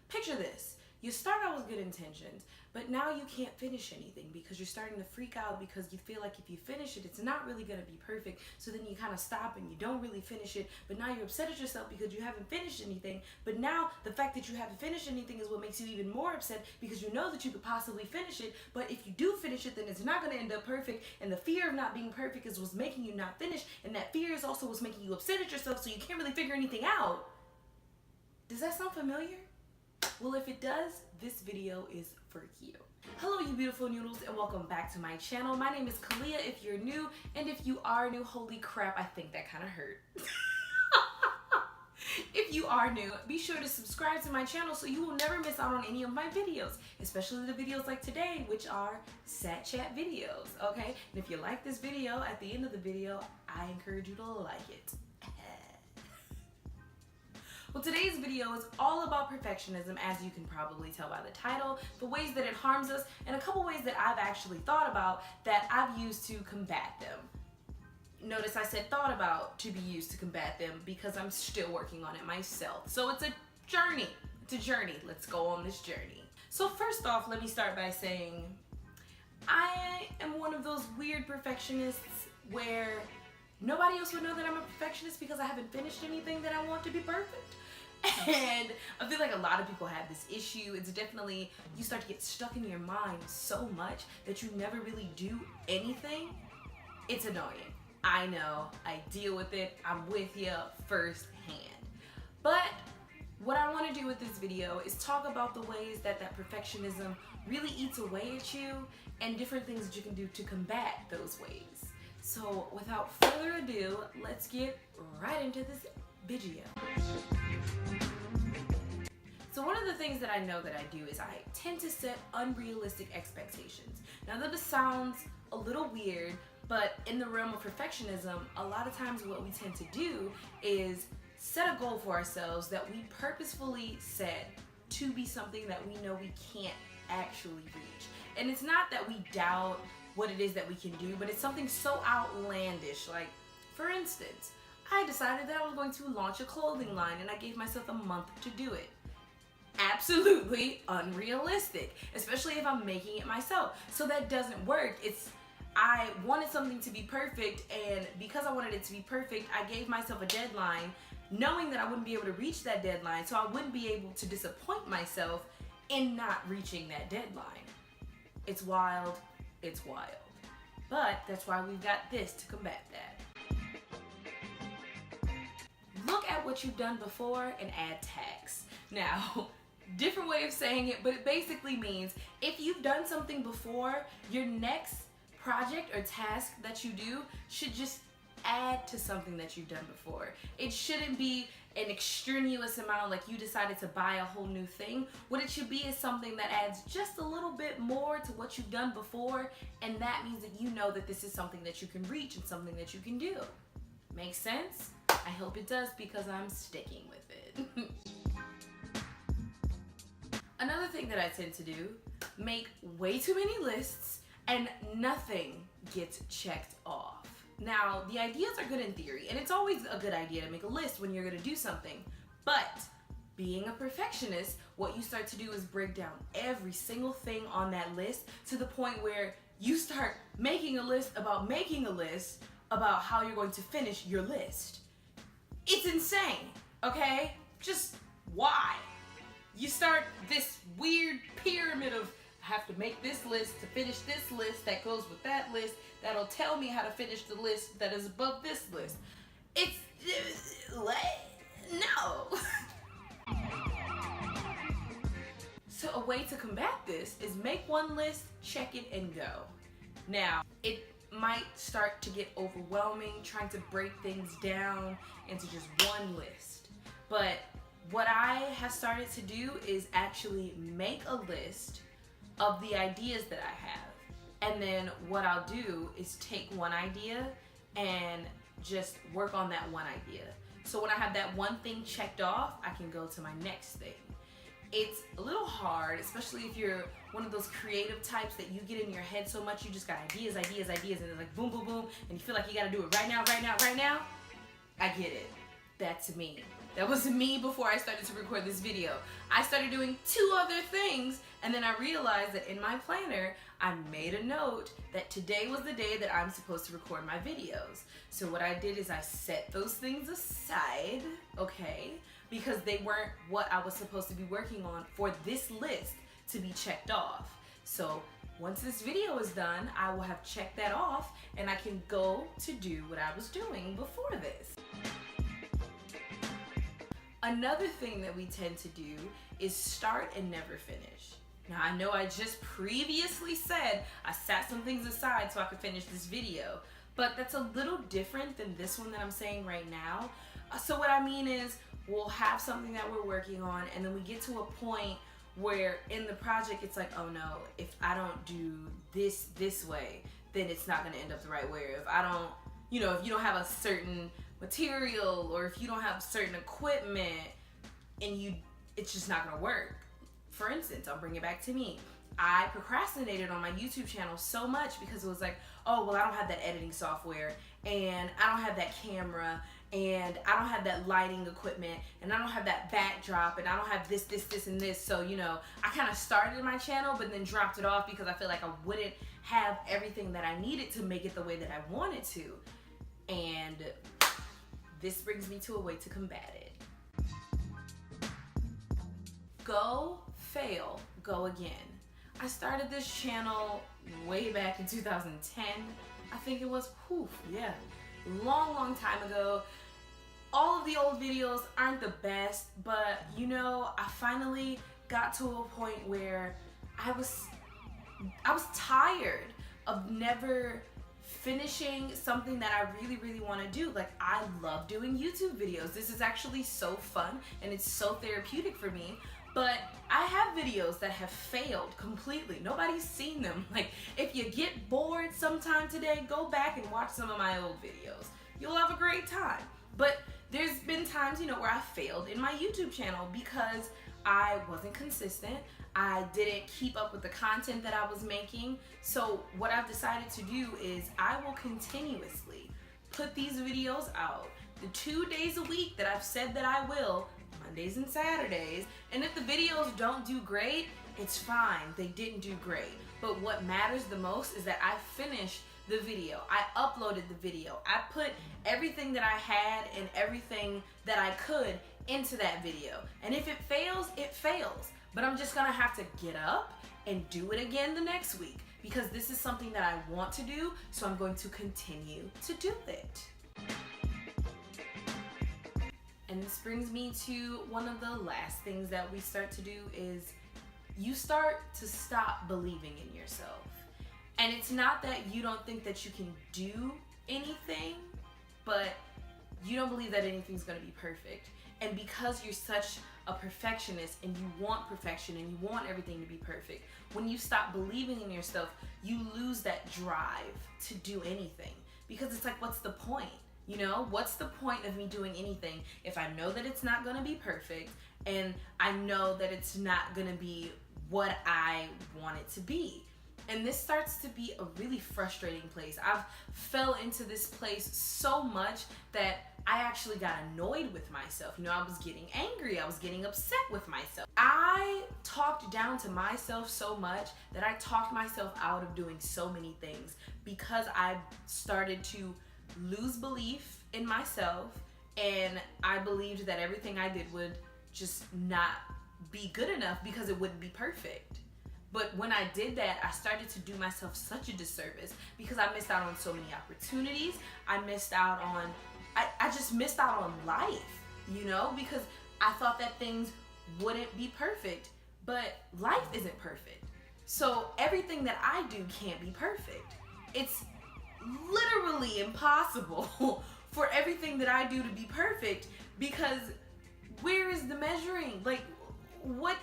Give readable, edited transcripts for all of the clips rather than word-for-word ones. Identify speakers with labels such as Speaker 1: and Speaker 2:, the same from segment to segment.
Speaker 1: Picture this. You start out with good intentions, but now you can't finish anything because you're starting to freak out because you feel like if you finish it, it's not really going to be perfect. So then you kind of stop and you don't really finish it, but now you're upset at yourself because you haven't finished anything. But now the fact that you haven't finished anything is what makes you even more upset because you know that you could possibly finish it. But if you do finish it, then it's not going to end up perfect. And the fear of not being perfect is what's making you not finish. And that fear is also what's making you upset at yourself, so you can't really figure anything out. Does that sound familiar? Well, if it does, this video is for you. Hello, you beautiful noodles, and welcome back to my channel. My name is Kalieha if you're new, and if you are new, holy crap, I think that kind of hurt. If you are new, be sure to subscribe to my channel so you will never miss out on any of my videos, especially the videos like today, which are Sat Chat videos, okay? And if you like this video, at the end of the video, I encourage you to like it. Well, today's video is all about perfectionism, as you can probably tell by the title, the ways that it harms us, and a couple ways that I've actually thought about that I've used to combat them. Notice I said thought about to be used to combat them because I'm still working on it myself. So it's a journey. It's a journey. Let's go on this journey. So first off, let me start by saying I am one of those weird perfectionists where nobody else would know that I'm a perfectionist because I haven't finished anything that I want to be perfect. And I feel like a lot of people have this issue. It's definitely, you start to get stuck in your mind so much that you never really do anything. It's annoying. I know, I deal with it. I'm with you firsthand. But what I want to do with this video is talk about the ways that perfectionism really eats away at you and different things that you can do to combat those ways. So without further ado, let's get right into this video. So one of the things that I know that I do is I tend to set unrealistic expectations. Now that sounds a little weird, but in the realm of perfectionism, a lot of times what we tend to do is set a goal for ourselves that we purposefully set to be something that we know we can't actually reach. And it's not that we doubt what it is that we can do, but it's something so outlandish. Like, for instance, I decided that I was going to launch a clothing line and I gave myself a month to do it. Absolutely unrealistic, especially if I'm making it myself. So that doesn't work. I wanted something to be perfect, and because I wanted it to be perfect, I gave myself a deadline knowing that I wouldn't be able to reach that deadline, so I wouldn't be able to disappoint myself in not reaching that deadline. It's wild. It's wild. But that's why we've got this to combat that. Look at what you've done before and add tags. Now, different way of saying it, but it basically means if you've done something before, your next project or task that you do should just add to something that you've done before. It shouldn't be an extraneous amount like you decided to buy a whole new thing. What it should be is something that adds just a little bit more to what you've done before, and that means that you know that this is something that you can reach and something that you can do. Make sense? I hope it does because I'm sticking with it. Another thing that I tend to do, make way too many lists and nothing gets checked off. Now, the ideas are good in theory, and it's always a good idea to make a list when you're gonna do something. But being a perfectionist, what you start to do is break down every single thing on that list to the point where you start making a list about how you're going to finish your list. It's insane, okay? Just why? You start this weird pyramid of I have to make this list to finish this list that goes with that list that'll tell me how to finish the list that is above this list. It's what? No. So a way to combat this is make one list, check it, and go. Now, it might start to get overwhelming trying to break things down into just one list. But what I have started to do is actually make a list of the ideas that I have. And then what I'll do is take one idea and just work on that one idea. So when I have that one thing checked off, I can go to my next thing. It's a little hard, especially if you're one of those creative types that you get in your head so much, you just got ideas, and it's like boom, boom, boom, and you feel like you gotta do it right now. I get it. That's me. That was me before I started to record this video. I started doing 2 other things, and then I realized that in my planner, I made a note that today was the day that I'm supposed to record my videos. So what I did is I set those things aside, okay? Because they weren't what I was supposed to be working on for this list to be checked off. So once this video is done, I will have checked that off and I can go to do what I was doing before this. Another thing that we tend to do is start and never finish. Now I know I just previously said I sat some things aside so I could finish this video, but that's a little different than this one that I'm saying right now. So what I mean is we'll have something that we're working on and then we get to a point where in the project it's like, oh no, if I don't do this way, then it's not gonna end up the right way. Or if I don't, if you don't have a certain material or if you don't have certain equipment and it's just not gonna work. For instance, I'll bring it back to me. I procrastinated on my YouTube channel so much because it was like, oh, well, I don't have that editing software and I don't have that camera and I don't have that lighting equipment and I don't have that backdrop and I don't have this, and this. So, I kind of started my channel but then dropped it off because I feel like I wouldn't have everything that I needed to make it the way that I wanted to. And this brings me to a way to combat it. Go, fail, go again. I started this channel way back in 2010. I think it was, long time ago. All of the old videos aren't the best, but I finally got to a point where I was tired of never finishing something that I really want to do. Like, I love doing YouTube videos. This is actually so fun and it's so therapeutic for me. But I have videos that have failed completely. Nobody's seen them. Like, if you get bored sometime today, go back and watch some of my old videos. You'll have a great time. But there's been times, where I failed in my YouTube channel because I wasn't consistent. I didn't keep up with the content that I was making. So what I've decided to do is I will continuously put these videos out the 2 days a week that I've said that I will, Mondays and Saturdays. And if the videos don't do great, it's fine. They didn't do great. But what matters the most is that I finished the video. I uploaded the video. I put everything that I had and everything that I could into that video. And if it fails, it fails. But I'm just gonna have to get up and do it again the next week because this is something that I want to do, so I'm going to continue to do it. And this brings me to one of the last things that we start to do is you start to stop believing in yourself. And it's not that you don't think that you can do anything, but you don't believe that anything's gonna be perfect. And because you're such a perfectionist and you want perfection and you want everything to be perfect, when you stop believing in yourself, you lose that drive to do anything. Because it's like, what's the point? What's the point of me doing anything if I know that it's not gonna be perfect and I know that it's not gonna be what I want it to be? And this starts to be a really frustrating place. I've fell into this place so much that I actually got annoyed with myself. I was getting angry. I was getting upset with myself. I talked down to myself so much that I talked myself out of doing so many things because I started to lose belief in myself and I believed that everything I did would just not be good enough because it wouldn't be perfect. But when I did that, I started to do myself such a disservice because I missed out on so many opportunities. I just missed out on life, because I thought that things wouldn't be perfect, but life isn't perfect. So everything that I do can't be perfect. It's literally impossible for everything that I do to be perfect because where is the measuring? Like, what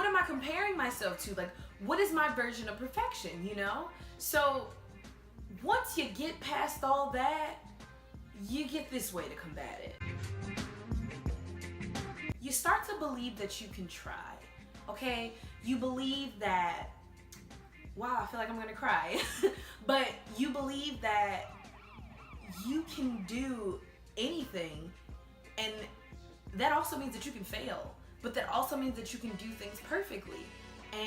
Speaker 1: am I comparing myself to? Like, what is my version of perfection, So once you get past all that, you get this way to combat it. You start to believe that you can try, okay? You believe that, wow, I feel like I'm gonna cry. But you believe that you can do anything And that also means that you can fail, but that also means that you can do things perfectly.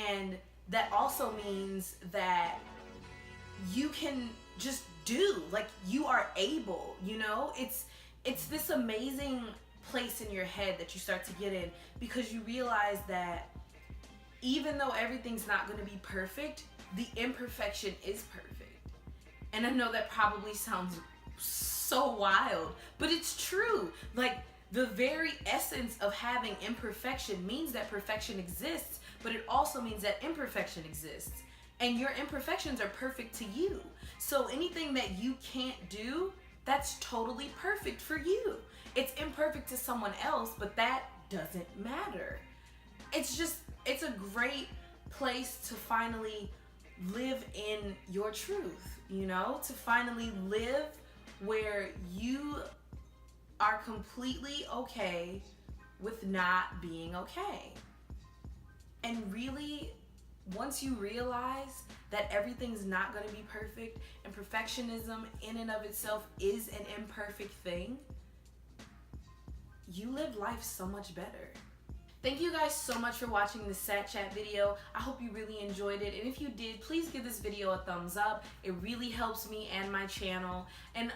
Speaker 1: And that also means that you can just do, like, you are able, you know? It's this amazing place in your head that you start to get in, because you realize that even though everything's not going to be perfect, the imperfection is perfect. And I know that probably sounds so wild, but it's true. Like, the very essence of having imperfection means that perfection exists, but it also means that imperfection exists. And your imperfections are perfect to you. So anything that you can't do, that's totally perfect for you. It's imperfect to someone else, but that doesn't matter. It's a great place to finally live in your truth, you know? To finally live where you are completely okay with not being okay. And really, once you realize that everything's not going to be perfect, and perfectionism in and of itself is an imperfect thing, you live life so much better. Thank you guys so much for watching this Sat Chat video. I hope you really enjoyed it. And if you did, please give this video a thumbs up. It really helps me and my channel. And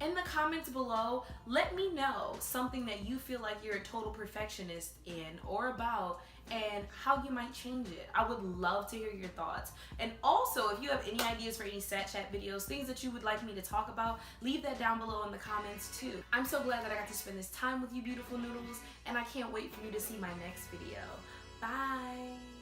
Speaker 1: in the comments below, let me know something that you feel like you're a total perfectionist in or about, and how you might change it. I would love to hear your thoughts. And also, if you have any ideas for any Sat Chat videos, things that you would like me to talk about, leave that down below in the comments too. I'm so glad that I got to spend this time with you, beautiful noodles, and I can't wait for you to see my next video. Bye.